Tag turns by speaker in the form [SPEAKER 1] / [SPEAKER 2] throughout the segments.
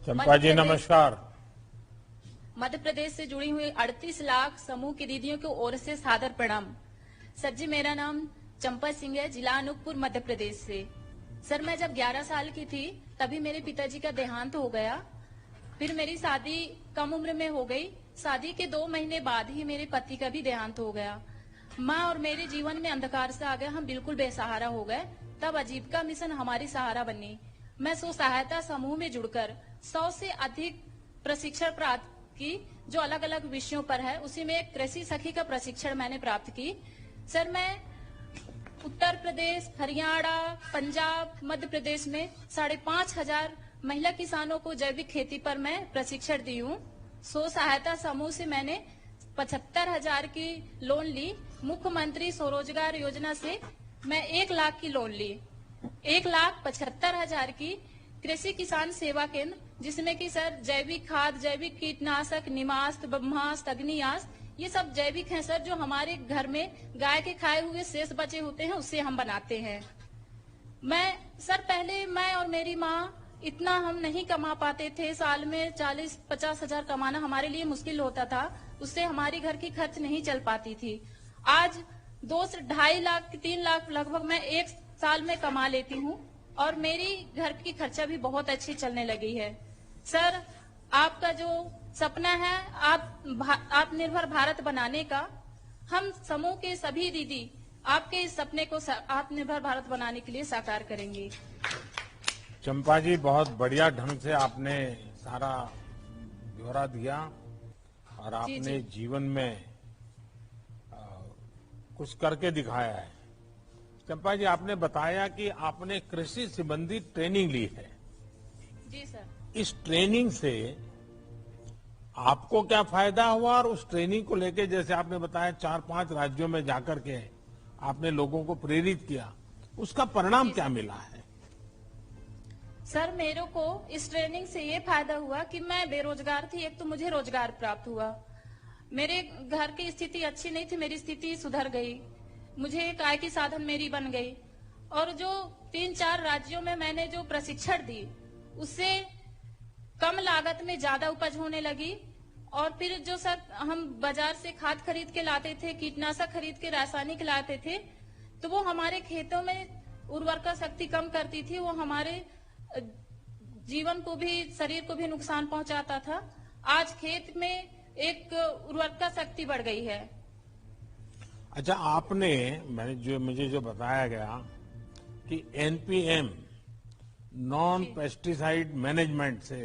[SPEAKER 1] चंपा जी नमस्कार।
[SPEAKER 2] मध्य प्रदेश से जुड़ी हुई 38 लाख समूह की दीदियों की ओर से सादर प्रणाम। सर जी, मेरा नाम चंपा सिंह है, जिला अनूपपुर, मध्य प्रदेश से। सर, मैं जब 11 साल की थी तभी मेरे पिताजी का देहांत हो गया। फिर मेरी शादी कम उम्र में हो गई। शादी के 2 महीने बाद ही मेरे पति का भी देहांत हो गया। माँ और मेरे जीवन में अंधकार से आ गया, हम बिल्कुल बेसहारा हो गए। तब आजीविका मिशन हमारी सहारा बनी। मैं स्व सहायता समूह में जुड़कर 100 से अधिक प्रशिक्षण प्राप्त की, जो अलग अलग विषयों पर है। उसी में कृषि सखी का प्रशिक्षण मैंने प्राप्त की। सर, मैं उत्तर प्रदेश, हरियाणा, पंजाब, मध्य प्रदेश में 5,500 महिला किसानों को जैविक खेती पर मैं प्रशिक्षण दी हूँ। स्व सहायता समूह से मैंने 75,000 की लोन ली। मुख्यमंत्री स्वरोजगार योजना से मैं 1 लाख की लोन ली। 1,75,000 की कृषि किसान सेवा केंद्र, जिसमें कि सर जैविक खाद, जैविक कीटनाशक, निमास्त, ब्रह्मास्त्र, अग्नियास्त्र, ये सब जैविक हैं सर, जो हमारे घर में गाय के खाए हुए शेष बचे होते हैं उससे हम बनाते हैं। पहले मैं और मेरी माँ इतना हम नहीं कमा पाते थे। साल में 40-50 हजार कमाना हमारे लिए मुश्किल होता था। उससे हमारी घर की खर्च नहीं चल पाती थी। आज 2 से 2.5 लाख, 3 लाख लगभग मैं 1 साल में कमा लेती हूँ और मेरी घर की खर्चा भी बहुत अच्छी चलने लगी है। सर, आपका जो सपना है आत्मनिर्भर भारत बनाने का, हम समूह के सभी दीदी आपके इस सपने को आत्मनिर्भर भारत बनाने के लिए साकार करेंगे।
[SPEAKER 1] चंपा जी, बहुत बढ़िया ढंग से आपने सारा ब्यौरा दिया और आपने जीवन में कुछ करके दिखाया है। चंपा जी, आपने बताया कि आपने कृषि संबंधी ट्रेनिंग ली है।
[SPEAKER 2] जी सर।
[SPEAKER 1] इस ट्रेनिंग से आपको क्या फायदा हुआ और उस ट्रेनिंग को लेके, जैसे आपने बताया 4-5 राज्यों में जाकर के आपने लोगों को प्रेरित किया, उसका परिणाम क्या मिला है?
[SPEAKER 2] सर, मेरे को इस ट्रेनिंग से ये फायदा हुआ कि मैं बेरोजगार थी, एक तो मुझे रोजगार प्राप्त हुआ। मेरे घर की स्थिति अच्छी नहीं थी, मेरी स्थिति सुधर गई। मुझे एक आय की साधन मेरी बन गई। और जो 3-4 राज्यों में मैंने जो प्रशिक्षण दी, उससे कम लागत में ज्यादा उपज होने लगी। और फिर जो सर हम बाजार से खाद खरीद के लाते थे, कीटनाशक खरीद के रासायनिक लाते थे, तो वो हमारे खेतों में उर्वरता शक्ति कम करती थी। वो हमारे जीवन को भी, शरीर को भी नुकसान पहुंचाता था। आज खेत में एक उर्वरता शक्ति बढ़ गई है।
[SPEAKER 1] अच्छा, मुझे जो बताया गया कि एनपीएम, नॉन पेस्टिसाइड मैनेजमेंट से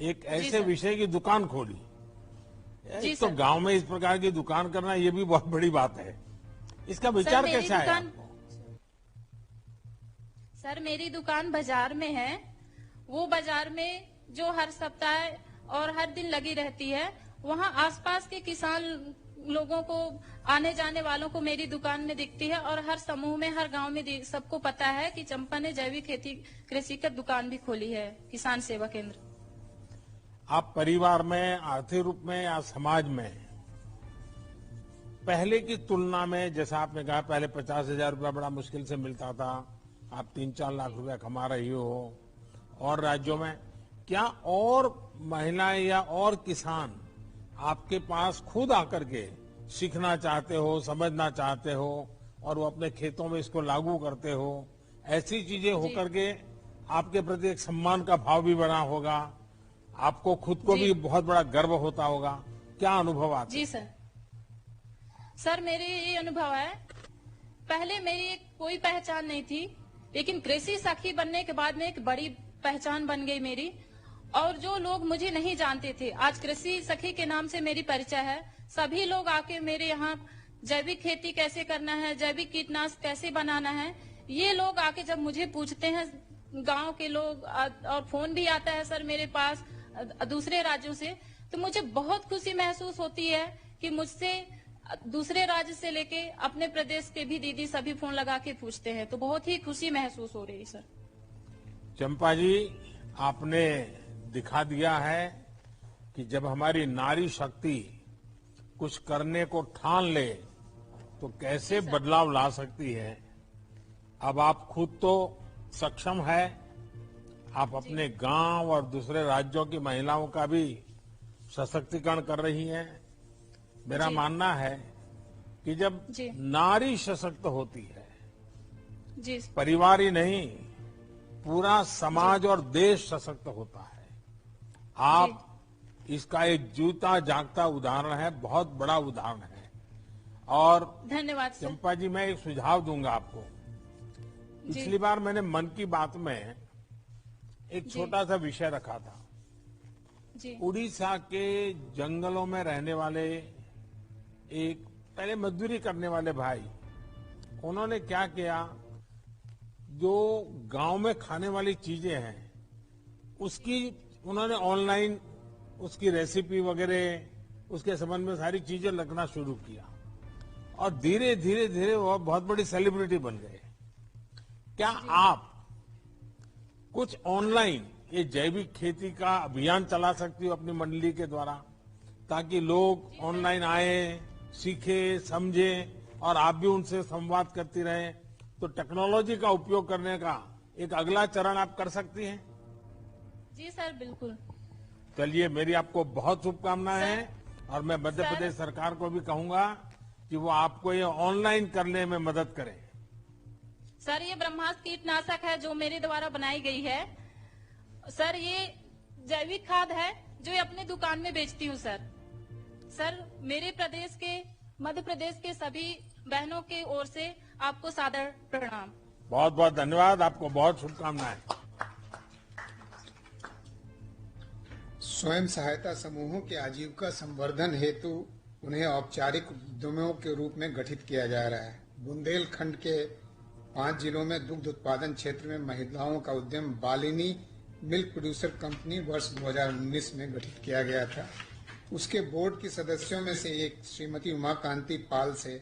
[SPEAKER 1] एक ऐसे विषय की दुकान खोली। तो गांव में इस प्रकार की दुकान करना ये भी बहुत बड़ी बात है। इसका विचार कैसे आया आपको?
[SPEAKER 2] सर, मेरी दुकान बाजार में है। वो बाजार में जो हर सप्ताह और हर दिन लगी रहती है, वहाँ आसपास के किसान लोगों को, आने जाने वालों को मेरी दुकान में दिखती है। और हर समूह में, हर गांव में सबको पता है कि चंपा ने जैविक खेती कृषि की दुकान भी खोली है, किसान सेवा केंद्र।
[SPEAKER 1] आप परिवार में, आर्थिक रूप में या समाज में पहले की तुलना में, जैसा आपने कहा पहले 50,000 रुपया बड़ा मुश्किल से मिलता था, आप 3-4 लाख रुपया कमा रही हो। और राज्यों में क्या और महिलाएं या और किसान आपके पास खुद आकर के सीखना चाहते हो, समझना चाहते हो और वो अपने खेतों में इसको लागू करते हो? ऐसी चीजें होकर के आपके प्रति एक सम्मान का भाव भी बना होगा, आपको खुद को भी बहुत बड़ा गर्व होता होगा। क्या अनुभव आता है?
[SPEAKER 2] जी सर, मेरे ये अनुभव है, पहले मेरी कोई पहचान नहीं थी, लेकिन कृषि सखी बनने के बाद में एक बड़ी पहचान बन गई मेरी। और जो लोग मुझे नहीं जानते थे, आज कृषि सखी के नाम से मेरी परिचय है। सभी लोग आके मेरे यहाँ जैविक खेती कैसे करना है, जैविक कीटनाशक कैसे बनाना है, ये लोग आके जब मुझे पूछते हैं, गांव के लोग, और फोन भी आता है सर मेरे पास दूसरे राज्यों से, तो मुझे बहुत खुशी महसूस होती है कि मुझसे दूसरे राज्य से लेके अपने प्रदेश के भी दीदी सभी फोन लगा के पूछते हैं, तो बहुत ही खुशी महसूस हो रही है सर।
[SPEAKER 1] चंपा जी, आपने दिखा दिया है कि जब हमारी नारी शक्ति कुछ करने को ठान ले तो कैसे बदलाव ला सकती है। अब आप खुद तो सक्षम है, आप अपने गांव और दूसरे राज्यों की महिलाओं का भी सशक्तिकरण कर रही हैं। मेरा
[SPEAKER 2] जी।
[SPEAKER 1] मानना है कि जब
[SPEAKER 2] जी।
[SPEAKER 1] नारी सशक्त होती है,
[SPEAKER 2] जी।
[SPEAKER 1] परिवार ही नहीं, पूरा समाज और देश सशक्त होता है। आप इसका एक जीता जागता उदाहरण है, बहुत बड़ा उदाहरण है। और
[SPEAKER 2] धन्यवाद सर।
[SPEAKER 1] चंपा जी, मैं एक सुझाव दूंगा आपको।
[SPEAKER 2] जी।
[SPEAKER 1] पिछली बार मैंने मन की बात में एक
[SPEAKER 2] जी।
[SPEAKER 1] छोटा सा विषय रखा था।
[SPEAKER 2] जी।
[SPEAKER 1] उड़ीसा के जंगलों में रहने वाले एक पहले मजदूरी करने वाले भाई, उन्होंने क्या किया, जो गांव में खाने वाली चीजें हैं उसकी उन्होंने ऑनलाइन उसकी रेसिपी वगैरह उसके संबंध में सारी चीजें लिखना शुरू किया और धीरे धीरे धीरे वो बहुत बड़ी सेलिब्रिटी बन गए। क्या आप कुछ ऑनलाइन ये जैविक खेती का अभियान चला सकती हो अपनी मंडली के द्वारा, ताकि लोग ऑनलाइन आए, सीखे, समझे और आप भी उनसे संवाद करती रहें? तो टेक्नोलॉजी का उपयोग करने का एक अगला चरण आप कर सकती हैं।
[SPEAKER 2] जी सर, बिल्कुल।
[SPEAKER 1] चलिए, मेरी आपको बहुत शुभकामनाएं
[SPEAKER 2] सर,
[SPEAKER 1] हैं और मैं मध्य
[SPEAKER 2] सर,
[SPEAKER 1] प्रदेश सरकार को भी कहूंगा कि वो आपको ये ऑनलाइन करने में मदद करें।
[SPEAKER 2] सर, ये ब्रह्मास्त्र कीटनाशक है जो मेरे द्वारा बनाई गई है। सर, ये जैविक खाद है जो ये अपने दुकान में बेचती हूँ सर। सर, मेरे प्रदेश के, मध्य प्रदेश के सभी बहनों की ओर से आपको सादर प्रणाम।
[SPEAKER 1] बहुत बहुत धन्यवाद, आपको बहुत शुभकामनाएं।
[SPEAKER 3] स्वयं सहायता समूहों के आजीविका संवर्धन हेतु उन्हें औपचारिक उद्यमों के रूप में गठित किया जा रहा है। बुंदेलखंड के 5 जिलों में दुग्ध उत्पादन क्षेत्र में महिलाओं का उद्यम बालिनी मिल्क प्रोड्यूसर कंपनी वर्ष 2019 में गठित किया गया था। उसके बोर्ड की सदस्यों में से एक श्रीमती उमा कांति पाल से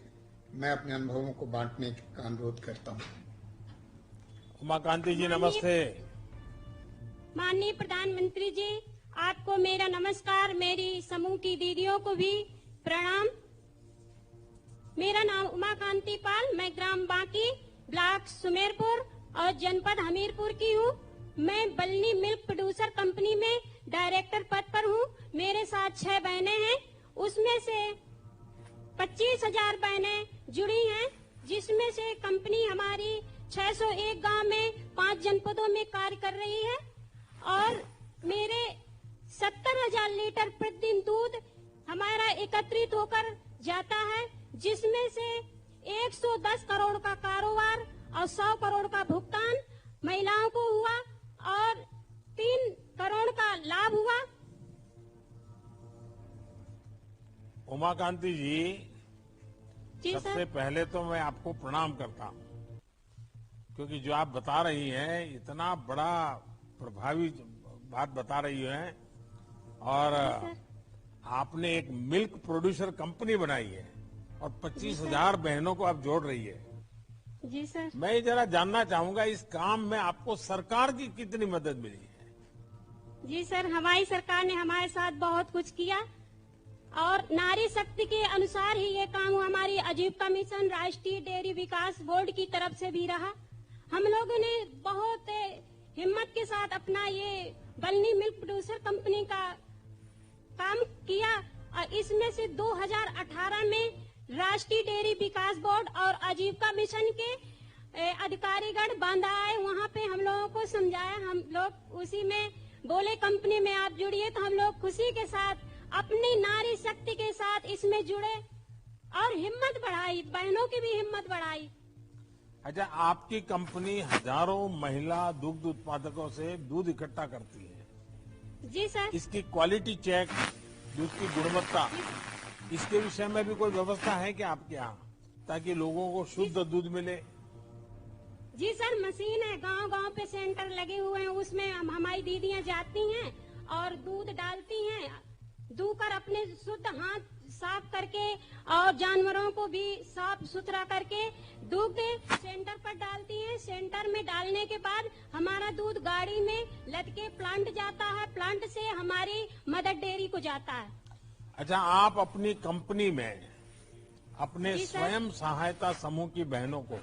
[SPEAKER 3] मैं अपने अनुभवों को बांटने का अनुरोध करता हूँ।
[SPEAKER 1] उमा कांति जी, नमस्ते।
[SPEAKER 4] माननीय प्रधानमंत्री जी, आपको मेरा नमस्कार। मेरी समूह की दीदियों को भी प्रणाम। मेरा नाम उमा कांति पाल, मैं ग्राम बांकी, ब्लॉक सुमेरपुर और जनपद हमीरपुर की हूँ। मैं बलनी मिल्क प्रोड्यूसर कंपनी में डायरेक्टर पद पर हूँ। मेरे साथ 6 बहनें हैं, उसमें से 25,000 बहनें जुड़ी हैं, जिसमें से कंपनी हमारी 601 गांव में 5 जनपदों में कार्य कर रही है और मेरे 70,000 लीटर प्रतिदिन दूध हमारा एकत्रित होकर जाता है, जिसमें से 110 करोड़ का कारोबार और 100 करोड़ का भुगतान महिलाओं को हुआ और 3 करोड़ का लाभ हुआ।
[SPEAKER 1] उमा कांति जी,
[SPEAKER 4] सर,
[SPEAKER 1] सबसे पहले तो मैं आपको प्रणाम करता हूँ, क्योंकि जो आप बता रही हैं इतना बड़ा प्रभावी बात बता रही हैं और आपने एक मिल्क प्रोड्यूसर कंपनी बनाई है और 25,000 बहनों को आप जोड़ रही है।
[SPEAKER 4] जी सर।
[SPEAKER 1] मैं जरा जानना चाहूंगा, इस काम में आपको सरकार की कितनी मदद मिली है?
[SPEAKER 4] जी सर, हमारी सरकार ने हमारे साथ बहुत कुछ किया और नारी शक्ति के अनुसार ही ये काम हमारी आजीविका मिशन, राष्ट्रीय डेयरी विकास बोर्ड की तरफ से भी रहा। हम लोगों ने बहुत हिम्मत के साथ अपना ये बलनी मिल्क प्रोड्यूसर कंपनी का काम किया और इसमें से 2018 में राष्ट्रीय डेयरी विकास बोर्ड और आजीविका मिशन के अधिकारीगण बांधा आए, वहाँ पे हम लोगों को समझाया। हम लोग उसी में बोले कंपनी में आप जुड़िए, तो हम लोग खुशी के साथ अपनी नारी शक्ति के साथ इसमें जुड़े और हिम्मत बढ़ाई, बहनों की भी हिम्मत बढ़ाई।
[SPEAKER 1] अच्छा, आपकी कंपनी हजारों महिला दुग्ध उत्पादकों से दूध इकट्ठा करती है।
[SPEAKER 4] जी सर।
[SPEAKER 1] इसकी क्वालिटी चेक, दूध की गुणवत्ता, इसके विषय में भी कोई व्यवस्था है क्या आपके यहाँ, ताकि लोगों को शुद्ध दूध मिले?
[SPEAKER 4] जी सर, मशीन है, गांव-गांव पे सेंटर लगे हुए हैं, उसमें हमारी दीदियां जाती हैं और दूध डालती हैं, दूकर अपने शुद्ध हाथ साफ करके और जानवरों को भी साफ सुथरा करके दूध सेंटर पर डालती हैं। सेंटर में डालने के बाद हमारा दूध गाड़ी में लद के प्लांट जाता है, प्लांट से हमारी मदर डेयरी को जाता है।
[SPEAKER 1] अच्छा, आप अपनी कंपनी में अपने स्वयं सहायता समूह की बहनों को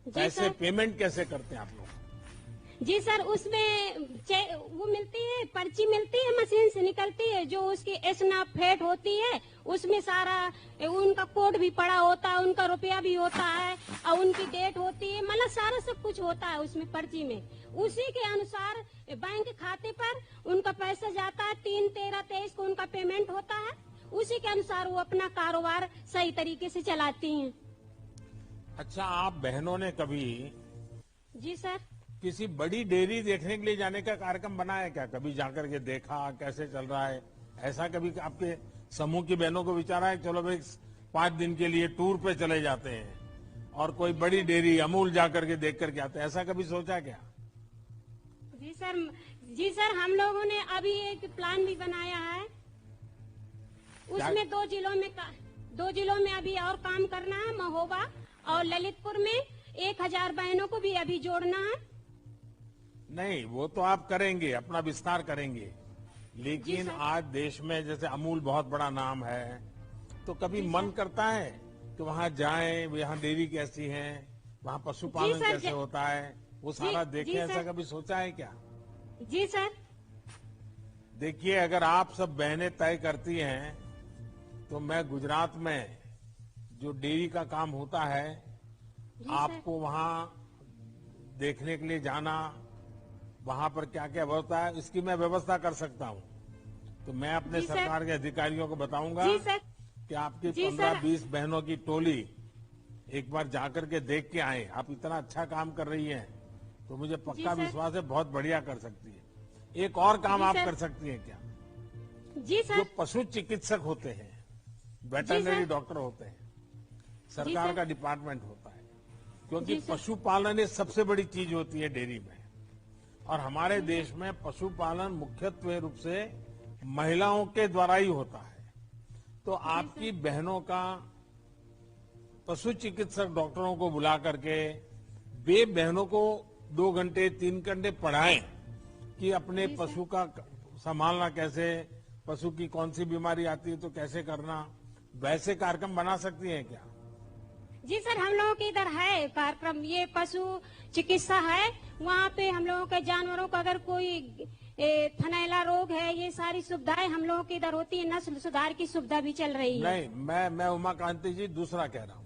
[SPEAKER 1] पैसे पेमेंट कैसे करते हैं आप लोग?
[SPEAKER 4] जी सर, उसमें वो मिलती है, पर्ची मिलती है, मशीन से निकलती है, जो उसकी एस्नाफेट होती है, उसमें सारा उनका कोड भी पड़ा होता है, उनका रुपया भी होता है और उनकी डेट होती है, मतलब सारा सब कुछ होता है उसमें पर्ची में। उसी के अनुसार बैंक खाते पर उनका पैसा जाता है, 3, 13, 23 को उनका पेमेंट होता है। उसी के अनुसार वो अपना कारोबार सही तरीके से चलाती हैं।
[SPEAKER 1] अच्छा, आप बहनों ने कभी
[SPEAKER 4] जी सर।
[SPEAKER 1] किसी बड़ी डेयरी देखने के लिए जाने का कार्यक्रम बनाया क्या? कभी जाकर के देखा कैसे चल रहा है? ऐसा कभी आपके समूह की बहनों को विचारा है चलो भाई 5 दिन के लिए टूर पे चले जाते हैं और कोई बड़ी डेयरी अमूल जाकर के देख करके आते हैं? ऐसा कभी सोचा क्या?
[SPEAKER 4] जी सर, हम लोगों ने अभी एक प्लान भी बनाया है। उसमें 2 जिलों में अभी और काम करना है, महोबा और ललितपुर में 1000 बहनों को भी अभी जोड़ना है।
[SPEAKER 1] नहीं, वो तो आप करेंगे, अपना विस्तार करेंगे, लेकिन आज देश में जैसे अमूल बहुत बड़ा नाम है, तो कभी मन करता है कि वहाँ जाएं, यहाँ डेयरी कैसी है, वहाँ पशुपालन कैसे होता है, वो सारा देखें? ऐसा कभी सोचा है क्या?
[SPEAKER 4] जी सर।
[SPEAKER 1] देखिए, अगर आप सब बहनें तय करती हैं तो मैं गुजरात में जो डेयरी का काम होता है, आपको वहाँ देखने के लिए जाना, वहाँ पर क्या क्या होता है, इसकी मैं व्यवस्था कर सकता हूँ। तो मैं अपने सरकार के अधिकारियों को बताऊंगा कि आपकी 15-20 बहनों की टोली एक बार जाकर के देख के आए। आप इतना अच्छा काम कर रही हैं तो मुझे पक्का विश्वास है बहुत बढ़िया कर सकती है। एक और काम आप कर सकती हैं क्या?
[SPEAKER 4] जी सर।
[SPEAKER 1] जो पशु चिकित्सक होते हैं, वेटरनरी डॉक्टर होते हैं, सरकार का डिपार्टमेंट होता है, क्योंकि पशुपालन एक सबसे बड़ी चीज होती है डेयरी में। और हमारे देश में पशुपालन मुख्यत्व रूप से महिलाओं के द्वारा ही होता है। तो आपकी बहनों का पशु चिकित्सक डॉक्टरों को बुला करके वे बहनों को 2 घंटे 3 घंटे पढ़ाएं कि अपने पशु का संभालना कैसे, पशु की कौन सी बीमारी आती है तो कैसे करना, वैसे कार्यक्रम बना सकती हैं क्या?
[SPEAKER 4] जी सर, हम लोगों के इधर है कार्यक्रम, ये पशु चिकित्सा है। वहाँ पे हम लोगों के जानवरों को अगर कोई थनैला रोग है, ये सारी सुविधाएं हम लोगों के इधर होती है। नस्ल सुधार की सुविधा भी चल रही है।
[SPEAKER 1] नहीं, मैं उमाकांति जी दूसरा कह रहा हूँ।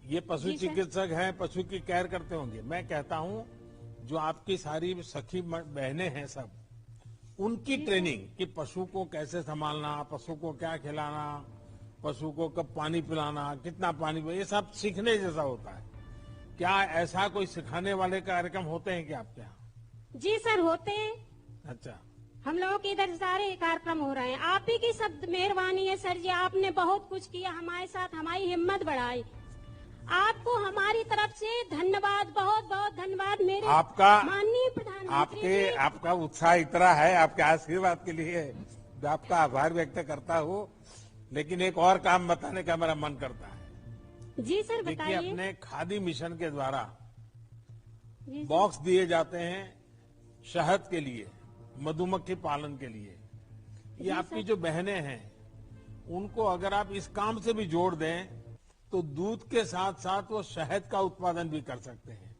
[SPEAKER 1] ये पशु चिकित्सक हैं, पशु की केयर करते होंगे। मैं कहता हूँ जो आपकी सारी सखी बहनें हैं सब, उनकी ट्रेनिंग कि पशु को कैसे संभालना, पशु को क्या खिलाना, पशु को कब पानी पिलाना, कितना पानी, ये सब सीखने जैसा होता है। क्या ऐसा कोई सिखाने वाले कार्यक्रम होते हैं क्या आपके यहाँ?
[SPEAKER 4] जी सर, होते हैं।
[SPEAKER 1] अच्छा,
[SPEAKER 4] हम लोगों के इधर सारे कार्यक्रम हो रहे हैं। आप ही की सब मेहरबानी है सर जी, आपने बहुत कुछ किया हमारे साथ, हमारी हिम्मत बढ़ाई। आपको हमारी तरफ से धन्यवाद, बहुत बहुत धन्यवाद। मेरे
[SPEAKER 1] आपका
[SPEAKER 4] माननीय प्रधानमंत्री,
[SPEAKER 1] आपका उत्साह इतना है, आपके आशीर्वाद के लिए मैं आपका आभार व्यक्त करता हूँ। लेकिन एक और काम बताने का मेरा मन करता है।
[SPEAKER 4] जी सर, बताइए।
[SPEAKER 1] देखिए, अपने खादी मिशन के द्वारा बॉक्स दिए जाते हैं शहद के लिए, मधुमक्खी पालन के लिए। ये आपकी जो बहनें हैं उनको अगर आप इस काम से भी जोड़ दें तो दूध के साथ साथ वो शहद का उत्पादन भी कर सकते हैं।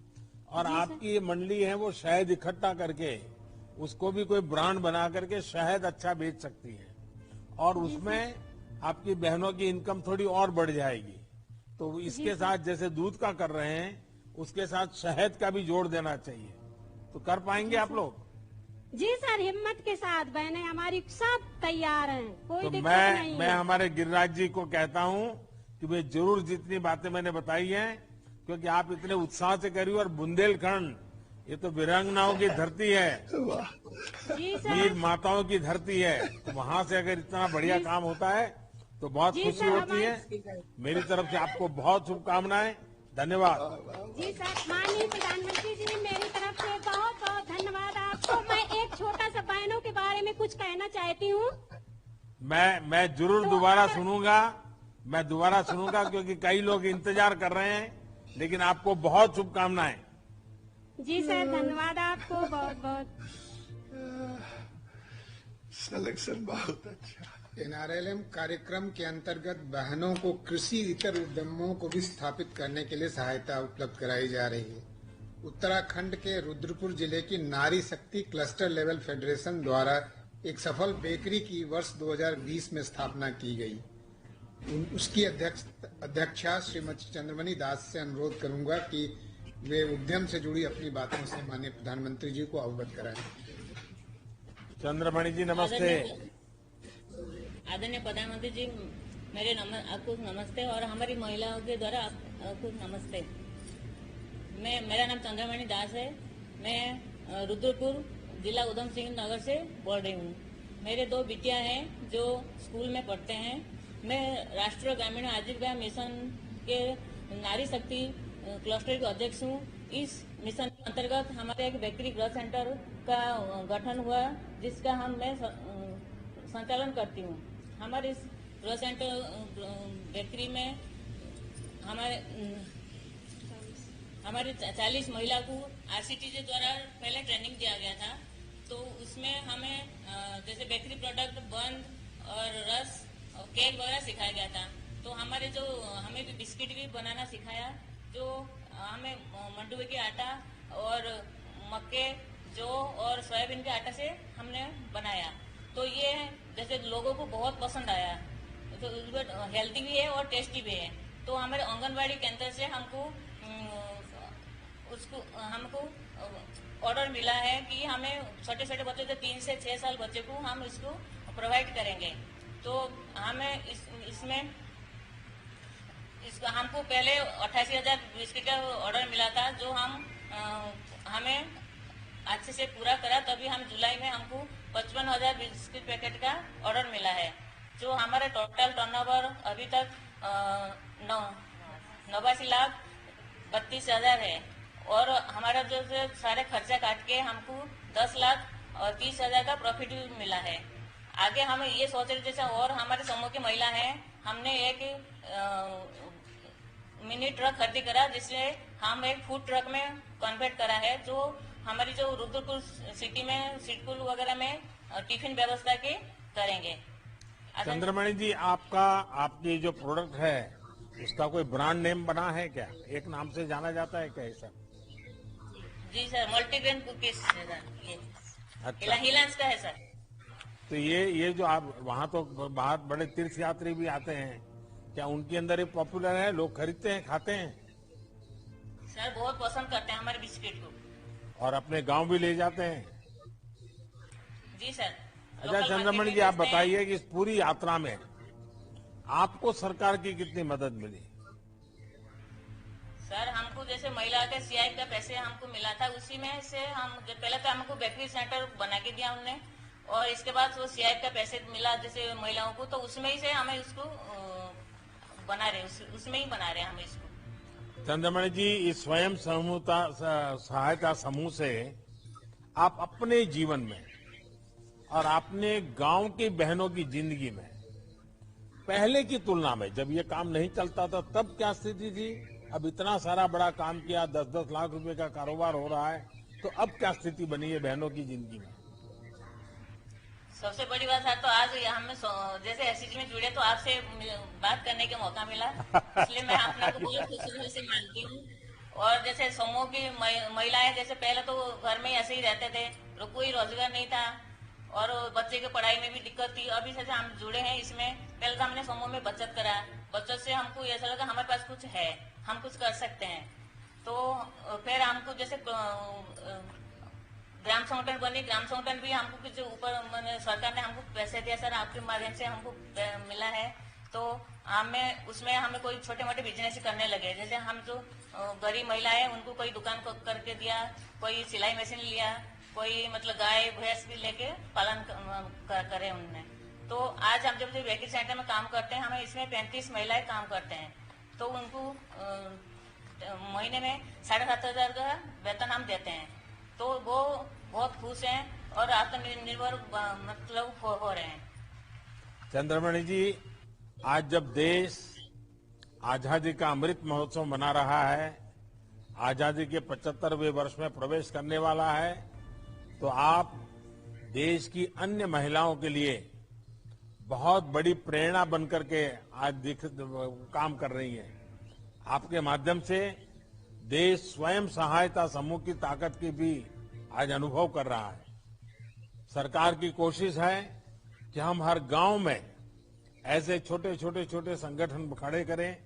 [SPEAKER 1] और आपकी ये मंडली है, वो शहद इकट्ठा करके उसको भी कोई ब्रांड बना करके शहद अच्छा बेच सकती है और उसमें आपकी बहनों की इनकम थोड़ी और बढ़ जाएगी। तो इसके साथ जैसे दूध का कर रहे हैं, उसके साथ शहद का भी जोड़ देना चाहिए। तो कर पाएंगे आप लोग?
[SPEAKER 4] जी सर, हिम्मत के साथ बहनें हमारी सब तैयार हैं, कोई
[SPEAKER 1] तो
[SPEAKER 4] दिक्कत नहीं है।
[SPEAKER 1] मैं हमारे गिरिराज जी को कहता हूँ कि वे जरूर जितनी बातें मैंने बताई हैं, क्योंकि आप इतने उत्साह से करिए। और बुंदेलखंड ये तो वीरांगनाओं की धरती है, वीर माताओं की धरती है। तो वहाँ से अगर इतना बढ़िया काम होता है तो बहुत खुशी होती है। मेरी तरफ से आपको बहुत शुभकामनाएं, धन्यवाद।
[SPEAKER 4] जी सर, माननीय प्रधानमंत्री जी, मेरी तरफ से बहुत बहुत धन्यवाद आपको। मैं एक छोटा सा बहनों के बारे में कुछ कहना चाहती हूँ।
[SPEAKER 1] मैं जरूर दोबारा सुनूंगा, मैं दोबारा सुनूंगा, क्योंकि कई लोग इंतजार कर रहे हैं। लेकिन आपको बहुत शुभकामनाएं।
[SPEAKER 4] जी सर, धन्यवाद आपको बहुत बहुत।
[SPEAKER 5] सिलेक्शन बहुत अच्छा।
[SPEAKER 3] एनआरएलएम कार्यक्रम के अंतर्गत बहनों को कृषि इतर उद्यमों को भी स्थापित करने के लिए सहायता उपलब्ध कराई जा रही है। उत्तराखंड के रुद्रपुर जिले की नारी शक्ति क्लस्टर लेवल फेडरेशन द्वारा एक सफल बेकरी की वर्ष 2020 में स्थापना की गई। उसकी अध्यक्षा श्रीमती चंद्रमणि दास से अनुरोध करूंगा कि वे उद्यम से जुड़ी अपनी बातों से माननीय प्रधानमंत्री जी को अवगत कराएं।
[SPEAKER 1] चंद्रमणि जी नमस्ते।
[SPEAKER 6] आदरणीय प्रधानमंत्री जी, आपको नमस्ते और हमारी महिलाओं के द्वारा आपको नमस्ते। मेरा नाम चंद्रमणि दास है। मैं रुद्रपुर जिला उधम सिंह नगर से बोल रही हूँ। मेरे 2 बिटिया हैं जो स्कूल में पढ़ते हैं। मैं राष्ट्रीय ग्रामीण आजीविका मिशन के नारी शक्ति क्लस्टर के अध्यक्ष हूँ। इस मिशन के अंतर्गत हमारे एक बेकरी ग्रोथ सेंटर का गठन हुआ, जिसका मैं संचालन करती हूँ। हमारे इस ग्रोथ सेंटर बेकरी में हमारे 40 महिला को आरसीटीजे द्वारा पहले ट्रेनिंग दिया गया था। तो उसमें हमें जैसे बेकरी प्रोडक्ट, बंद और रस और केक वगैरह सिखाया गया था। तो हमें भी बिस्किट भी बनाना सिखाया, जो हमें मंडुवे के आटा और मक्के, जौ और सोयाबीन के आटा से हमने बनाया। तो ये जैसे लोगों को बहुत पसंद आया। तो हेल्दी भी है और टेस्टी भी है। तो हमारे आंगनबाड़ी केंद्र से हमको ऑर्डर मिला है कि हमें छोटे छोटे बच्चों से 3 से 6 साल बच्चे को हम इसको प्रोवाइड करेंगे। तो हमें इसमें हमको पहले 88,000 बिस्किट का ऑर्डर मिला था, जो हमें अच्छे से पूरा करा। तभी हम जुलाई में हमको 55,000 बिस्किट पैकेट का ऑर्डर मिला है। जो हमारा टोटल टर्नओवर अभी तक 89,32,000 है। और हमारा जो सारे खर्चा काट के हमको 10,30,000 का प्रॉफिट भी मिला है। आगे हम ये सोच रहे जैसे और हमारे समूह की महिला हैं, हमने एक मिनी ट्रक खरीदी करा, जिससे हम एक फूड ट्रक में कन्वर्ट करा है, जो हमारी जो रुद्रपुर सिटी में स्कूल वगैरह में टिफिन व्यवस्था के करेंगे।
[SPEAKER 1] चंद्रमणि जी, आपकी जो प्रोडक्ट है उसका कोई ब्रांड नेम बना है क्या? एक नाम से जाना जाता है क्या ऐसा?
[SPEAKER 6] जी सर, मल्टीग्रेन कुकीज है सर। ये
[SPEAKER 1] अच्छा,
[SPEAKER 6] हिलांस का है सर।
[SPEAKER 1] तो ये जो आप वहाँ तो बाहर बड़े तीर्थ यात्री भी आते हैं, क्या उनके अंदर ये पॉपुलर है? लोग खरीदते हैं, खाते हैं?
[SPEAKER 6] सर बहुत पसंद करते हैं हमारे बिस्किट को।
[SPEAKER 1] और अपने गांव भी ले जाते हैं?
[SPEAKER 6] जी सर।
[SPEAKER 1] अच्छा चंद्रमणि जी, आप बताइए कि इस पूरी यात्रा में आपको सरकार की कितनी मदद मिली?
[SPEAKER 6] सर हमको जैसे महिला के सीआई का पैसे हमको मिला था, उसी में से हम पहले तो हमको बेकरी सेंटर बना के दिया उनने, और इसके बाद वो सीआई का पैसे मिला जैसे महिलाओं को, तो उसमें ही से हमें उसको बना रहे, उसमें ही बना रहे हम इसको।
[SPEAKER 1] चंद्रमणि जी, इस स्वयं सहायता समूह से आप अपने जीवन में और अपने गांव की बहनों की जिंदगी में पहले की तुलना में, जब ये काम नहीं चलता था तब क्या स्थिति थी, अब इतना सारा बड़ा काम किया, 10-10 लाख रुपए का कारोबार हो रहा है, तो अब क्या स्थिति बनी है बहनों की जिंदगी में?
[SPEAKER 6] सबसे बड़ी बात है तो आज हमें जैसे एससीजी में जुड़े तो आपसे बात करने का मौका मिला, इसलिए मैं अपने को बहुत खुशी से मानती हूँ। और जैसे समूह की महिलाएं जैसे पहले तो घर में ऐसे ही रहते थे, कोई रोजगार नहीं था और बच्चे की पढ़ाई में भी दिक्कत थी। अभी से हम जुड़े हैं इसमें, पहले तो हमने समूह में बचत करा, बचत से हमको ऐसा लगा हमारे पास कुछ है, हम कुछ कर सकते हैं। तो फिर हमको जैसे ग्राम संगठन बनी, ग्राम संगठन भी हमको कुछ ऊपर सरकार ने हमको पैसे दिया सर, आपके माध्यम से हमको मिला है। तो उसमें हमें कोई छोटे मोटे बिजनेस करने लगे, जैसे हम जो गरीब महिला है उनको कोई दुकान करके दिया, कोई सिलाई मशीन लिया, कोई मतलब गाय भैंस भी लेके पालन करे उनने। तो आज हम जब बेकरी सेंटर में काम करते हैं, हमें इसमें 35 महिलाएं काम करते हैं, तो उनको महीने में 7,500 का वेतन हम देते हैं। तो वो बहुत खुश हैं और आत्मनिर्भर मतलब हो रहे हैं।
[SPEAKER 1] चंद्रमणि जी, आज जब देश आजादी का अमृत महोत्सव मना रहा है, आजादी के 75वें वर्ष में प्रवेश करने वाला है, तो आप देश की अन्य महिलाओं के लिए बहुत बड़ी प्रेरणा बनकर के आज काम कर रही हैं। आपके माध्यम से देश स्वयं सहायता समूह की ताकत की भी आज अनुभव कर रहा है। सरकार की कोशिश है कि हम हर गांव में ऐसे छोटे संगठन खड़े करें,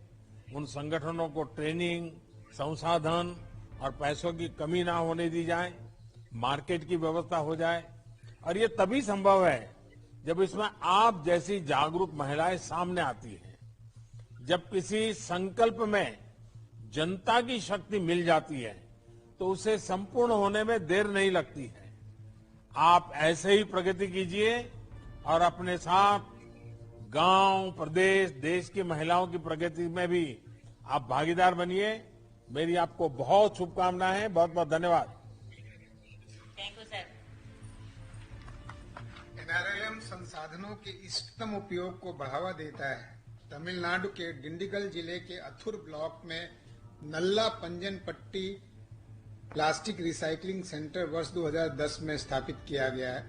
[SPEAKER 1] उन संगठनों को ट्रेनिंग, संसाधन और पैसों की कमी ना होने दी जाए, मार्केट की व्यवस्था हो जाए। और ये तभी संभव है जब इसमें आप जैसी जागरूक महिलाएं सामने आती हैं। जब किसी संकल्प में जनता की शक्ति मिल जाती है तो उसे संपूर्ण होने में देर नहीं लगती है। आप ऐसे ही प्रगति कीजिए और अपने साथ गांव, प्रदेश, देश की महिलाओं की प्रगति में भी आप भागीदार बनिए। मेरी आपको बहुत शुभकामनाएं, बहुत बहुत धन्यवाद।
[SPEAKER 6] Thank you sir.
[SPEAKER 3] एनआरएलएम संसाधनों के इष्टतम उपयोग को बढ़ावा देता है। तमिलनाडु के डिंडिगल जिले के अथुर ब्लॉक में नल्ला पंजन पट्टी प्लास्टिक रिसाइकलिंग सेंटर वर्ष 2010 में स्थापित किया गया है,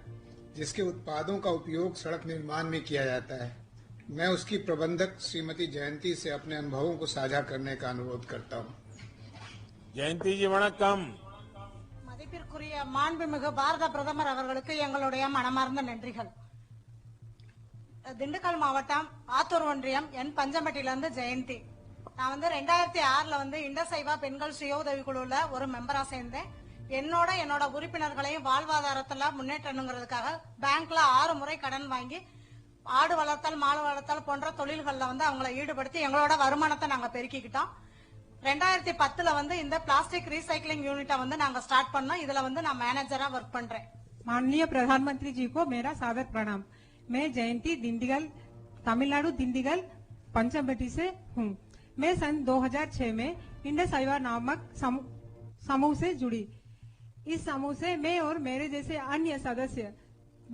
[SPEAKER 3] जिसके उत्पादों का उपयोग सड़क निर्माण में किया जाता है। मैं उसकी प्रबंधक श्रीमती जयंती से अपने अनुभवों को साझा करने का अनुरोध करता हूं।
[SPEAKER 1] जयंती जी वणक्कम।
[SPEAKER 7] மதிப்பிற்குரிய மாண்புமிகு பாரத பிரதமர் அவர்களுக்கு எங்களுடைய மனமார்ந்த நன்றிகள். திண்டுக்கல் மாவட்டம் ஆத்தூர் ஒன்றியம் என் பஞ்சம்பட்டியிலிருந்து ஜெயந்தி. நான் 2006 இண்டசைவா பெண்கள் சுய உதவி குழுல ஒரு மெம்பரா சேர்ந்தேன். என்னோட உறுப்பினர்களையும் வாழ்வாதாரத்துல முன்னேற்றணுங்கிறதுக்காக பேங்க்ல 6 முறை கடன் வாங்கி ஆடு வளர்த்தல், மாடு வளர்த்தல் போன்ற தொழில்கள்ல அவங்களை ஈடுபடுத்தி எங்களோட வருமானத்தை நாங்க பெருக்கிக்கிட்டோம். 2010 இந்த பிளாஸ்டிக் ரீசைக்लिंग यूनिट நாங்க ஸ்டார்ட் பண்ணோம். இதுல நான் मैनेजरा वर्क பண்றேன்.
[SPEAKER 8] माननीय प्रधानमंत्री जी को मेरा सादर प्रणाम। मैं जयंती दिंडीगल, तमिलनाडु दिंडीगल पंचमबटी से हूँ। मैं सन 2006 में इंडसइवा नामक समूह से जुड़ी। इस समूह से मैं और मेरे जैसे अन्य सदस्य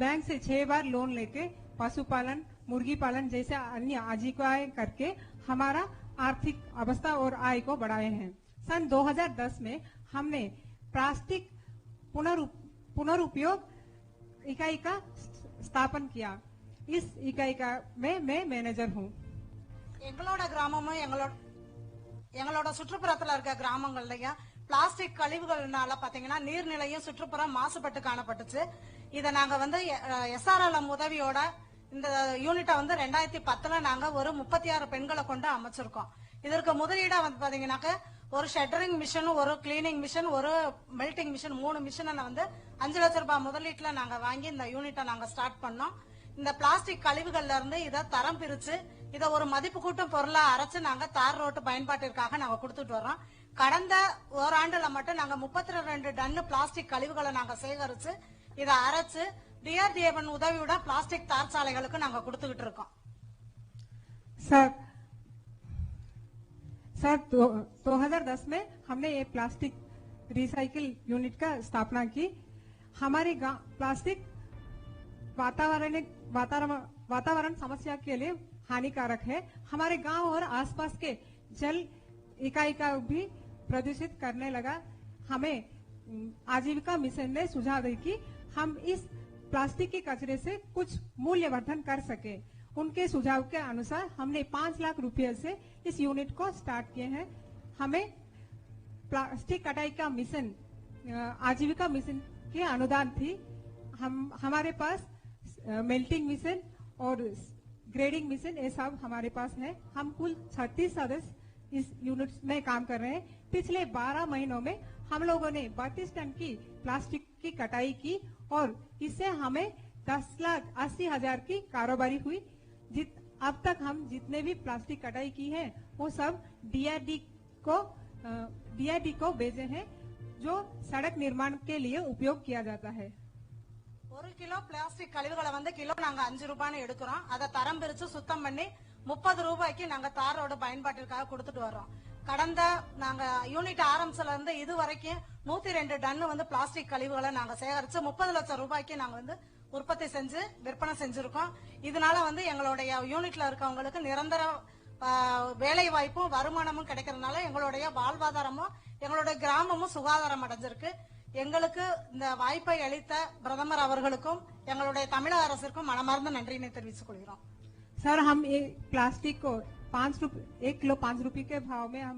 [SPEAKER 8] बैंक से 6 बार लोन लेके पशुपालन, मुर्गी पालन जैसे अन्य आजीविकाएं करके हमारा आर्थिक अवस्था और आय को बढ़ाए हैं। सन 2010 में हमने प्लास्टिक पुनरुपयोग इकाई का स्थापन किया। इस इकाई का मैं मैनेजर हूँ।
[SPEAKER 7] எங்களோட கிராமமும் எங்களோட சுற்றுப்புறத்துல இருக்க கிராமங்கள்லயும் பிளாஸ்டிக் கழிவுகள்னால பாத்தீங்கன்னா நீர்நிலையும் சுற்றுப்புறம் மாசுபட்டு காணப்பட்டுச்சு. இத நாங்க எஸ்ஆர்எல்எம் உதவியோட இந்த யூனிட்டை 2010 நாங்க ஒரு 36 பெண்களை கொண்டு அமைச்சிருக்கோம். இதற்கு முதலீடா பாத்தீங்கன்னாக்க ஒரு ஷட்டரிங் மிஷின், ஒரு கிளீனிங் மிஷின், ஒரு மெல்டிங் மிஷின், 3 மிஷினை 5 லட்சம் ரூபாய் முதலீட்டுல நாங்க வாங்கி இந்த யூனிட்டை நாங்க ஸ்டார்ட் பண்ணோம். இந்த பிளாஸ்டிக் கழிவுகள்ல இருந்து இதை தரம் பிரிச்சு இதை ஒரு மதிப்பு கூட்டும் பொருளா அரைச்சு நாங்க தார் ரோட்டு பயன்பாட்டிற்காக நாங்க கொடுத்துட்டு வர்றோம். கடந்த ஓராண்டுல மட்டும் நாங்க 32 டன் பிளாஸ்டிக் கழிவுகளை நாங்க சேகரிச்சு இதை அரைச்சு டிஆர்டிஏவின் உதவியுடன் பிளாஸ்டிக் தார் சாலைகளுக்கு நாங்க கொடுத்துக்கிட்டு இருக்கோம்.
[SPEAKER 8] सर 2010 में हमने ये प्लास्टिक रिसाइकिल यूनिट का स्थापना की। हमारे गांव प्लास्टिक वातावरण समस्या के लिए हानिकारक है। हमारे गांव और आसपास के जल इकाई का भी प्रदूषित करने लगा। हमें आजीविका मिशन ने सुझाव दी कि हम इस प्लास्टिक के कचरे से कुछ मूल्यवर्धन कर सके। उनके सुझाव के अनुसार हमने 5 लाख रुपए से इस यूनिट को स्टार्ट किए हैं। हमें प्लास्टिक कटाई का मिशन, आजीविका मिशन के अनुदान थी। हमारे पास मेल्टिंग मिशन और ग्रेडिंग मिशन ये सब हमारे पास है। हम कुल 36 सदस्य इस यूनिट में काम कर रहे हैं। पिछले 12 महीनों में हम लोगों ने 32 टन की प्लास्टिक की कटाई की और इससे हमें 10,80,000 की कारोबारी हुई। अब तक हम जितने भी प्लास्टिक कटाई की है वो सब डीआरडी को भेजे हैं, जो सड़क निर्माण के लिए उपयोग किया जाता है।
[SPEAKER 7] 1 கிலோ பிளாஸ்டிக் கழிவுகளை கிலோ நாங்க 5 ரூபாய்னு எடுக்கிறோம். அதை தரம் பிரிச்சு சுத்தம் பண்ணி 30 ரூபாய்க்கு நாங்க தார் ரோடு பயன்பாட்டிற்காக கொடுத்துட்டு வர்றோம். கடந்த நாங்க யூனிட் ஆரம்பிச்சல இருந்து இது வரைக்கும் 102 டன் பிளாஸ்டிக் கழிவுகளை நாங்க சேகரிச்சு 30 லட்சம் ரூபாய்க்கு நாங்க உற்பத்தி செஞ்சு விற்பனை செஞ்சிருக்கோம். இதனால எங்களுடைய யூனிட்ல இருக்கவங்களுக்கு நிரந்தர வேலை வாய்ப்பும் வருமானமும் கிடைக்கிறதுனால எங்களுடைய வாழ்வாதாரமும் எங்களுடைய கிராமமும் சுகாதாரம் அடைஞ்சிருக்கு. எங்களுக்கு இந்த வாய்ப்பை அளித்த பிரதமர் அவர்களுக்கும் எங்களுடைய தமிழக அரசிற்கும் மனமார்ந்த நன்றியினை தெரிவித்துக் கொள்கிறோம்.
[SPEAKER 8] सर हम ये प्लास्टिक को 1 किलो 5 रुपए के भाव में हम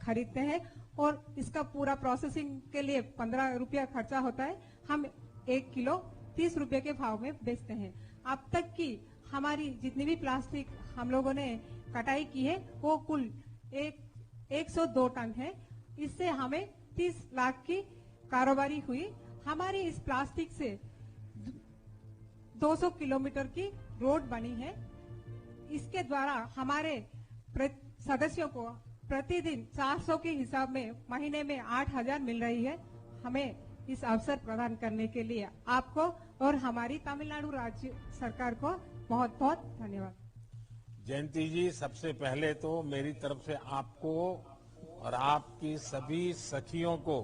[SPEAKER 8] खरीदते हैं और इसका पूरा प्रोसेसिंग के लिए 15 रुपया खर्चा होता है। हम 1 किलो 30 रुपए के भाव में बेचते हैं। अब तक की हमारी जितनी भी प्लास्टिक हम लोगों ने कटाई की है वो कुल 102 टन है। इससे हमें 30 लाख की कारोबारी हुई। हमारी इस प्लास्टिक से 200 किलोमीटर की रोड बनी है। इसके द्वारा हमारे सदस्यों को प्रतिदिन 400 के हिसाब में महीने में 8,000 मिल रही है। हमें इस अवसर प्रदान करने के लिए आपको और हमारी तमिलनाडु राज्य सरकार को बहुत बहुत धन्यवाद।
[SPEAKER 1] जयंती जी, सबसे पहले तो मेरी तरफ से आपको और आपकी सभी सखियों को,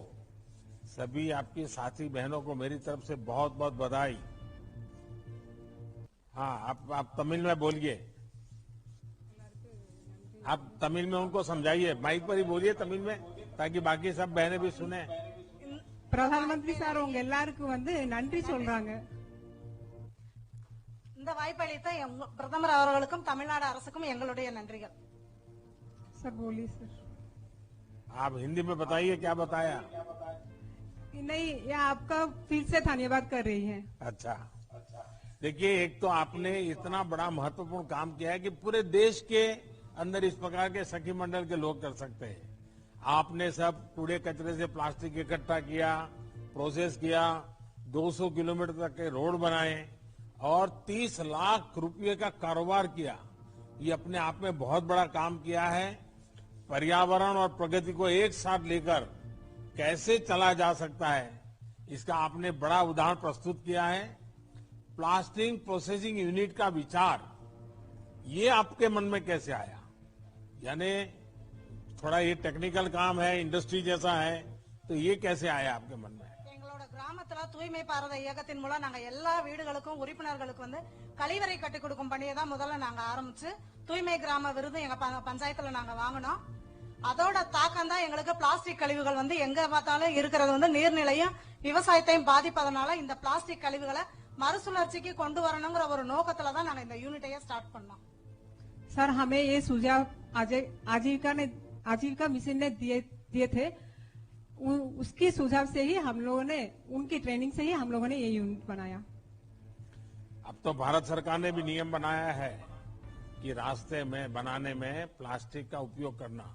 [SPEAKER 1] सभी आपकी साथी बहनों को मेरी तरफ से बहुत बहुत बधाई। हाँ, आप तमिल में बोलिए, आप तमिल में उनको समझाइए, माइक पर ही बोलिए तमिल में, ताकि बाकी सब बहनें भी सुने।
[SPEAKER 8] பிரதமந்திரி சார் உங்க எல்லாருக்கும் நன்றி சொல்றாங்க।
[SPEAKER 7] இந்த வாய்ப்பளித்த பிரதமர் அவர்களுக்கும் தமிழ்நாடு அரசுக்கும் எங்களுடைய நன்றிகள்।
[SPEAKER 8] सर बोलिए सर।
[SPEAKER 1] आप हिंदी में बताइए क्या बताया।
[SPEAKER 8] नहीं, ये आपका फिर से धन्यवाद कर रही हैं।
[SPEAKER 1] अच्छा, देखिए, एक तो आपने इतना बड़ा महत्वपूर्ण काम किया है कि पूरे देश के अंदर इस प्रकार के सखी मंडल के लोग कर सकते हैं। आपने सब कूड़े कचरे से प्लास्टिक इकट्ठा किया, प्रोसेस किया, 200 किलोमीटर तक के रोड बनाए और 30 लाख रुपए का कारोबार किया। ये अपने आप में बहुत बड़ा काम किया है। पर्यावरण और प्रगति को एक साथ लेकर कैसे चला जा सकता है, इसका आपने बड़ा उदाहरण प्रस्तुत किया है। प्लास्टिक प्रोसेसिंग यूनिट का विचार, ये आपके मन में कैसे आया? यानी थोड़ा ये टेक्निकल काम है, इंडस्ट्री जैसा है, तो ये कैसे आया आपके मन में?
[SPEAKER 7] எங்களோட கிராமத்துல தூய்மை பாரத இயக்கத்தின் மூலம் நாங்க எல்லா வீடுகளுக்கும் உறுப்பினர்களுக்கு கழிவறை கட்டி கொடுக்கும் பணியை தான் முதல்ல நாங்க ஆரம்பிச்சு தூய்மை கிராம விருது எங்க பஞ்சாயத்துல நாங்க வாங்கினோம்। அதோட தாக்கம் தான் எங்களுக்கு பிளாஸ்டிக் கழிவுகள் எங்க பார்த்தாலும் இருக்கிறது நீர்நிலையும் விவசாயத்தையும் பாதிப்பதனால இந்த பிளாஸ்டிக் கழிவுகளை மறுசுழற்சிக்கு கொண்டு வரணுங்கிற ஒரு நோக்கத்துல தான் நாங்க இந்த யூனிட்டையே ஸ்டார்ட் பண்ணோம்।
[SPEAKER 8] सर, हमें ये सुझाव आजीविका मिशन ने दिए थे। उसकी सुझाव से ही हम लोगों ने, उनकी ट्रेनिंग से ही हम लोगों ने ये यूनिट बनाया।
[SPEAKER 1] अब तो भारत सरकार ने भी नियम बनाया है कि रास्ते में बनाने में प्लास्टिक का उपयोग करना,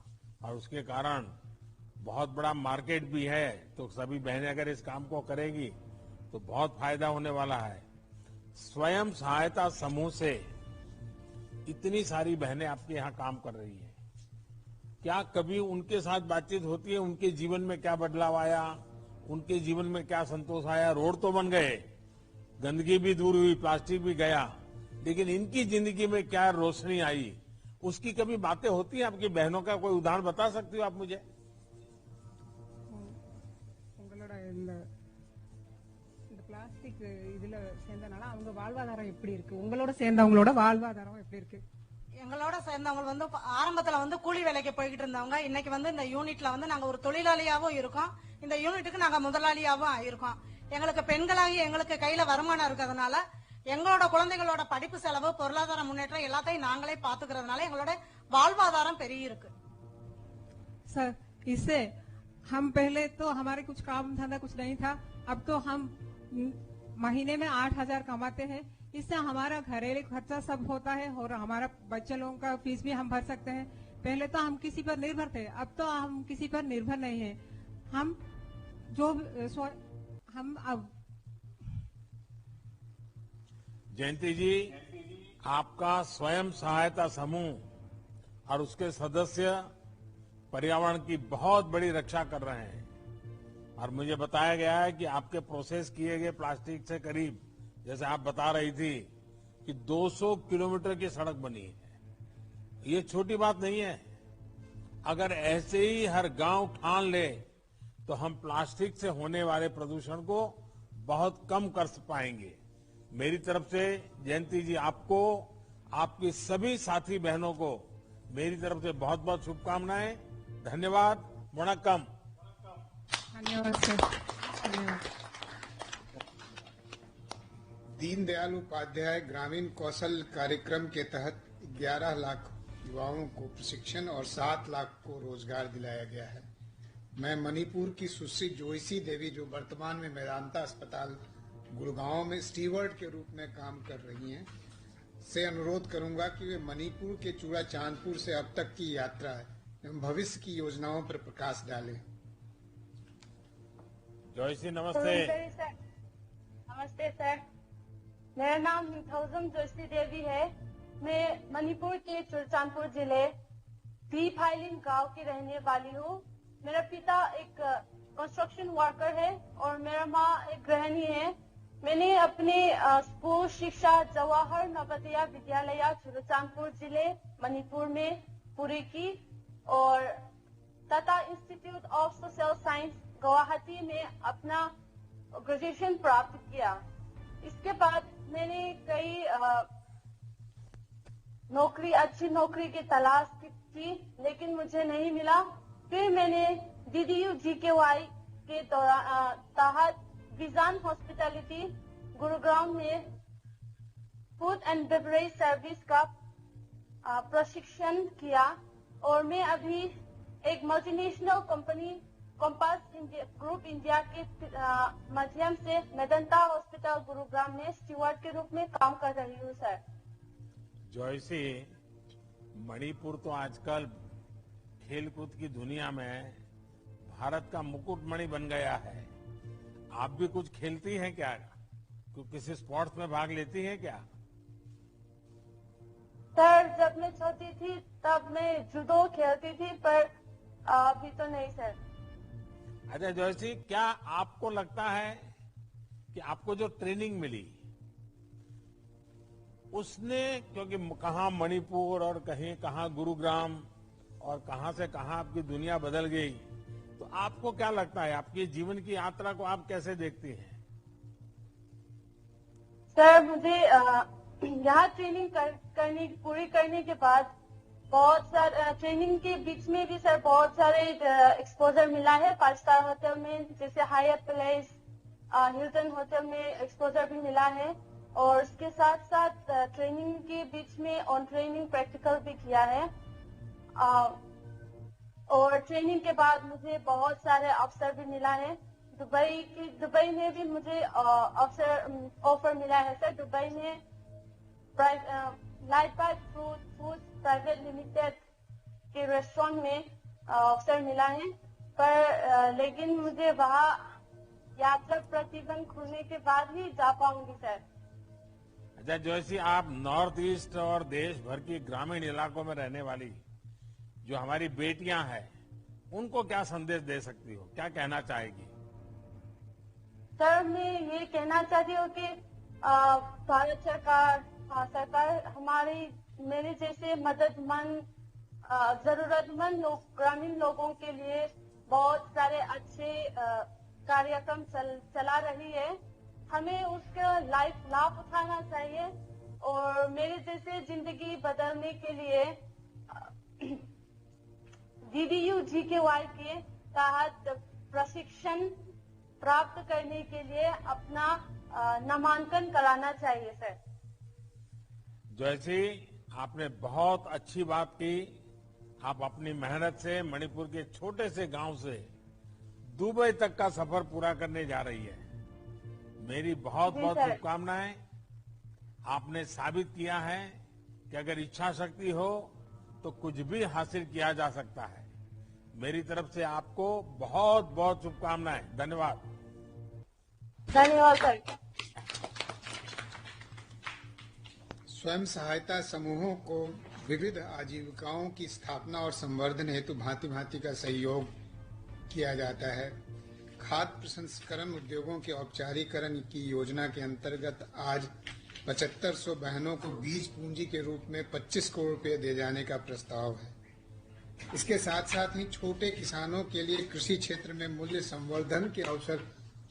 [SPEAKER 1] और उसके कारण बहुत बड़ा मार्केट भी है। तो सभी बहनें अगर इस काम को करेंगी तो बहुत फायदा होने वाला है। स्वयं सहायता समूह से इतनी सारी बहनें आपके यहाँ काम कर रही हैं, क्या कभी उनके साथ बातचीत होती है? उनके जीवन में क्या बदलाव आया, उनके जीवन में क्या संतोष आया? रोड तो बन गए, गंदगी भी दूर हुई, प्लास्टिक भी गया, लेकिन इनकी जिंदगी में क्या रोशनी आई, उसकी कभी बातें होती है? आपकी बहनों का कोई उदाहरण बता सकती हो आप मुझे?
[SPEAKER 8] பிளாஸ்டிக் இதுல சேர்ந்தனால அவங்க வாழ்வாதாரம் எப்படி இருக்கு? உங்களோட சேர்ந்தவங்களோட வாழ்வாதாரம் எப்படி இருக்கு?
[SPEAKER 7] எங்களோட சேர்ந்தவங்க ஆரம்பத்துல கூலி வேலைக்கு போய்கிட்டு இருந்தவங்க இன்னைக்கு இந்த யூனிட்ல நாங்க ஒரு தொழிலாளியாவும் இருக்கோம், இந்த யூனிட்டுக்கு நாங்க முதலாளியாவும் ஆயிருக்கோம்। எங்களுக்கு பெண்களாகி எங்களுக்கு கையில வருமானம் இருக்கிறதுனால எங்களோட குழந்தைகளோட படிப்பு செலவு, பொருளாதார முன்னேற்றம் எல்லாத்தையும் நாங்களே பாத்துக்கிறதுனால எங்களோட வாழ்வாதாரம் பெரிய இருக்கு।
[SPEAKER 8] सर, इससे हम पहले तो हमारे कुछ काम धंधा कुछ नहीं था, अब तो हम महीने में 8,000 कमाते हैं। इससे हमारा घरेलू खर्चा सब होता है और हमारा बच्चे लोगों का फीस भी हम भर सकते हैं। पहले तो हम किसी पर निर्भर थे, अब तो हम किसी पर निर्भर नहीं है। हम जो हम अब
[SPEAKER 1] जयंती जी, आपका स्वयं सहायता समूह और उसके सदस्य पर्यावरण की बहुत बड़ी रक्षा कर रहे हैं, और मुझे बताया गया है कि आपके प्रोसेस किए गए प्लास्टिक से करीब, जैसे आप बता रही थी कि 200 किलोमीटर की सड़क बनी है। ये छोटी बात नहीं है। अगर ऐसे ही हर गांव ठान ले तो हम प्लास्टिक से होने वाले प्रदूषण को बहुत कम कर पाएंगे। मेरी तरफ से जयंती जी, आपको, आपकी सभी साथी बहनों को मेरी तरफ से बहुत बहुत शुभकामनाएं। धन्यवाद। वणक्कम।
[SPEAKER 8] धन्यवाद सर। धन्यवाद।
[SPEAKER 3] दीनदयाल उपाध्याय ग्रामीण कौशल कार्यक्रम के तहत 11 लाख युवाओं को प्रशिक्षण और 7 लाख को रोजगार दिलाया गया है। मैं मणिपुर की सुश्री जोयसी देवी, जो वर्तमान में मेदांता अस्पताल गुड़गांव में स्टीवर्ड के रूप में काम कर रही हैं, से अनुरोध करूंगा कि वे मणिपुर के चूड़ा चांदपुर से अब तक की यात्रा एवं भविष्य की योजनाओं पर प्रकाश डालें।
[SPEAKER 1] जोयसी नमस्ते।
[SPEAKER 9] नमस्ते सर, मेरा नाम हिमथौजम जोयसी देवी है। मैं मणिपुर के चूड़चांदपुर जिले डी फाइलिन गांव की रहने वाली हूँ। मेरा पिता एक कंस्ट्रक्शन वर्कर है और मेरा माँ एक गृहिणी है। मैंने अपने स्कूल शिक्षा जवाहर नवोदय विद्यालय चूड़चांदपुर जिले मणिपुर में पूरी की और Tata institute of social science Guwahati में अपना ग्रेजुएशन प्राप्त किया। इसके बाद मैंने कई अच्छी नौकरी की तलाश की, लेकिन मुझे नहीं मिला। फिर मैंने DDU GKY के तहत विजन हॉस्पिटैलिटी गुरुग्राम में फूड एंड बेवरेज सर्विस का प्रशिक्षण किया और मैं अभी एक multinational company compass group India के माध्यम से मेदांता हॉस्पिटल गुरुग्राम में स्टीवर्ड के रूप में काम कर रही हूँ सर।
[SPEAKER 1] जोयसी, मणिपुर तो आजकल खेलकूद की दुनिया में भारत का मुकुटमणि बन गया है। आप भी कुछ खेलती हैं क्या? किसी स्पोर्ट्स में भाग लेती हैं क्या?
[SPEAKER 9] सर, जब मैं छोटी थी तब मैं जूडो खेलती थी, पर अभी तो नहीं सर।
[SPEAKER 1] अच्छा जोयसी, क्या आपको लगता है कि आपको जो ट्रेनिंग मिली उसने, क्योंकि कहाँ मणिपुर और कहीं कहाँ गुरुग्राम और कहाँ से कहाँ आपकी दुनिया बदल गई, तो आपको क्या लगता है, आपकी जीवन की यात्रा को आप कैसे देखती हैं?
[SPEAKER 9] सर, मुझे यहाँ ट्रेनिंग पूरी करने के बाद बहुत सारे ट्रेनिंग के बीच में भी सर बहुत सारे एक्सपोजर मिला है। 5 स्टार होटल में, जैसे हायत प्लेस, हिल्टन होटल में एक्सपोजर भी मिला है और इसके साथ साथ ट्रेनिंग के बीच में ऑन ट्रेनिंग प्रैक्टिकल भी किया है। और ट्रेनिंग के बाद मुझे बहुत सारे अवसर भी मिला है। दुबई में भी मुझे ऑफर मिला है सर। दुबई में light bite food private limited के रेस्टोरेंट में अवसर मिला है, पर लेकिन मुझे वहाँ यात्रा प्रतिबंध खुलने के बाद ही जा पाऊंगी सर।
[SPEAKER 1] अच्छा जोयसी, आप नॉर्थ ईस्ट और देश भर की ग्रामीण इलाकों में रहने वाली जो हमारी बेटियां हैं, उनको क्या संदेश दे सकती हो, क्या कहना चाहेगी?
[SPEAKER 9] सर, मैं ये कहना चाहती हूँ कि भारत सरकार मेरे जैसे जरूरतमंद ग्रामीण लोगों के लिए बहुत सारे अच्छे कार्यक्रम चला रही है। हमें उसका लाभ उठाना चाहिए और मेरे जैसे जिंदगी बदलने के लिए DDU GKY के तहत प्रशिक्षण प्राप्त करने के लिए अपना नामांकन कराना चाहिए सर।
[SPEAKER 1] जैसी आपने बहुत अच्छी बात की। आप अपनी मेहनत से मणिपुर के छोटे से गांव से दुबई तक का सफर पूरा करने जा रही है। मेरी बहुत बहुत शुभकामनाएं। आपने साबित किया है कि अगर इच्छा शक्ति हो तो कुछ भी हासिल किया जा सकता है। मेरी तरफ से आपको बहुत बहुत शुभकामनाएं। धन्यवाद।
[SPEAKER 9] धन्यवाद सर।
[SPEAKER 3] स्वयं सहायता समूहों को विविध आजीविकाओं की स्थापना और संवर्धन हेतु भांति भांति का सहयोग किया जाता है। खाद्य प्रसंस्करण उद्योगों के औपचारीकरण की योजना के अंतर्गत आज 7500 बहनों को बीज पूंजी के रूप में 25 करोड़ रुपए दिए जाने का प्रस्ताव है। इसके साथ साथ ही छोटे किसानों के लिए कृषि क्षेत्र में मूल्य संवर्धन के अवसर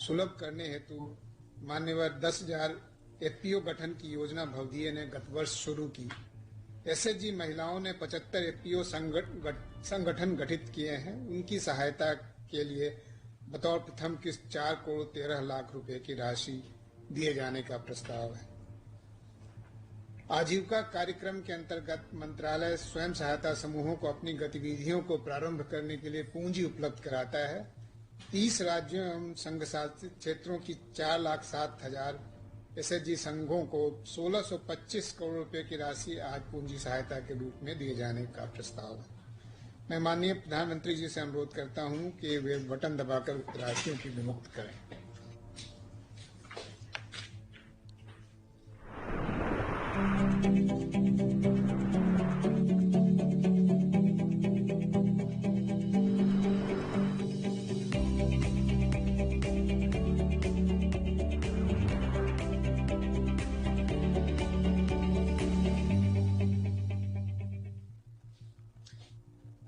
[SPEAKER 3] सुलभ करने हेतु मान्यवर 10,000 FPO गठन की योजना भवदीय ने गत वर्ष शुरू की। SHG महिलाओं ने 75 FPO संगठन गठित किए हैं। उनकी सहायता के लिए बतौर प्रथम किस्त 4 करोड़ 13 लाख रुपए की राशि दिए जाने का प्रस्ताव है। आजीविका कार्यक्रम के अंतर्गत मंत्रालय स्वयं सहायता समूहों को अपनी गतिविधियों को प्रारंभ करने के लिए पूंजी उपलब्ध कराता है। 30 राज्यों एवं संघ शासित क्षेत्रों की 4,07,000 एसएचजी संघों को 1,625 करोड़ रुपए की राशि आज पूंजी सहायता के रूप में दिए जाने का प्रस्ताव है। मैं माननीय प्रधानमंत्री जी से अनुरोध करता हूं कि वे बटन दबाकर उक्त राशियों की विमुक्त करें।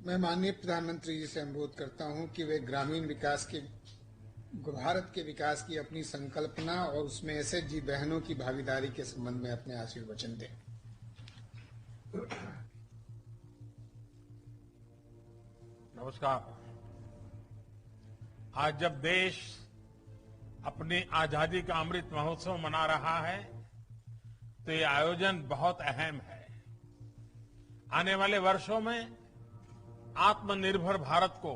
[SPEAKER 3] मैं माननीय प्रधानमंत्री जी से अनुरोध करता हूं कि वे ग्रामीण विकास के भारत के विकास की अपनी संकल्पना और उसमें एसएचजी बहनों की भागीदारी के संबंध में अपने आशीर्वचन दें।
[SPEAKER 1] नमस्कार। आज जब देश अपनी आजादी का अमृत महोत्सव मना रहा है तो ये आयोजन बहुत अहम है। आने वाले वर्षों में आत्मनिर्भर भारत को,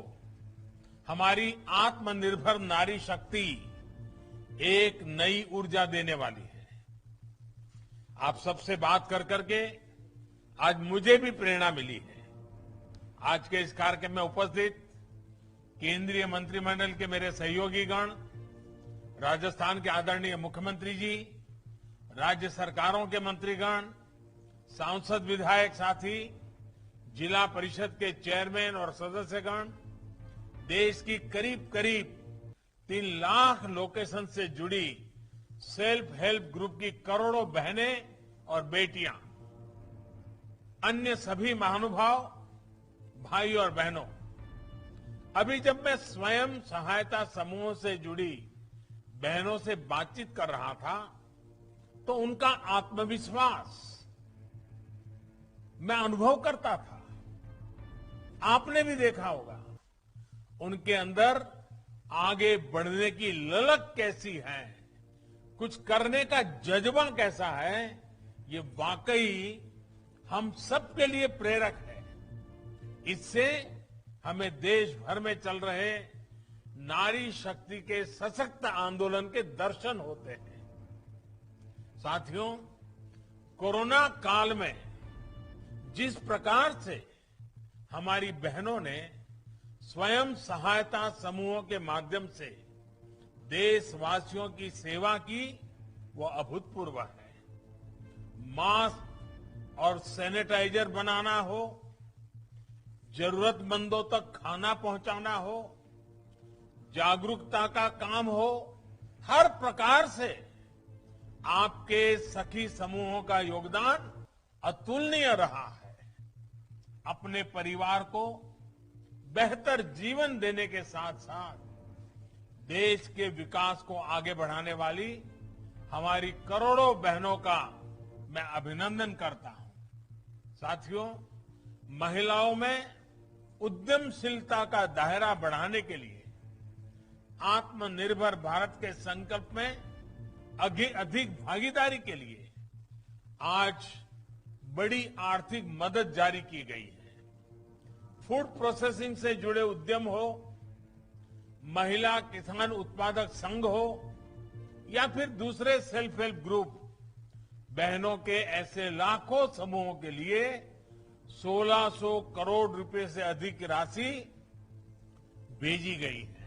[SPEAKER 1] हमारी आत्मनिर्भर नारी शक्ति एक नई ऊर्जा देने वाली है। आप सबसे बात कर करके आज मुझे भी प्रेरणा मिली है। आज के इस कार्यक्रम में उपस्थित केंद्रीय मंत्रिमंडल के मेरे सहयोगीगण, राजस्थान के आदरणीय मुख्यमंत्री जी, राज्य सरकारों के मंत्रीगण, सांसद विधायक साथी, जिला परिषद के चेयरमैन और सदस्यगण, देश की करीब करीब 3 लाख लोकेशन से जुड़ी सेल्फ हेल्प ग्रुप की करोड़ों बहनें और बेटियां, अन्य सभी महानुभाव, भाई और बहनों, अभी जब मैं स्वयं सहायता समूहों से जुड़ी बहनों से बातचीत कर रहा था तो उनका आत्मविश्वास मैं अनुभव करता था। आपने भी देखा होगा उनके अंदर आगे बढ़ने की ललक कैसी है, कुछ करने का जज्बा कैसा है, ये वाकई हम सबके लिए प्रेरक है। इससे हमें देश भर में चल रहे नारी शक्ति के सशक्त आंदोलन के दर्शन होते हैं। साथियों, कोरोना काल में जिस प्रकार से हमारी बहनों ने स्वयं सहायता समूहों के माध्यम से देशवासियों की सेवा की, वो अभूतपूर्व है। मास्क और सैनिटाइजर बनाना हो, जरूरतमंदों तक खाना पहुंचाना हो, जागरूकता का काम हो, हर प्रकार से आपके सखी समूहों का योगदान अतुलनीय रहा है। अपने परिवार को बेहतर जीवन देने के साथ साथ देश के विकास को आगे बढ़ाने वाली हमारी करोड़ों बहनों का मैं अभिनंदन करता हूं। साथियों, महिलाओं में उद्यमशीलता का दायरा बढ़ाने के लिए आत्मनिर्भर भारत के संकल्प में अधिक भागीदारी के लिए आज बड़ी आर्थिक मदद जारी की गई है। फूड प्रोसेसिंग से जुड़े उद्यम हो, महिला किसान उत्पादक संघ हो या फिर दूसरे सेल्फ हेल्प ग्रुप, बहनों के ऐसे लाखों समूहों के लिए 1600 करोड़ रुपए से अधिक राशि भेजी गई है।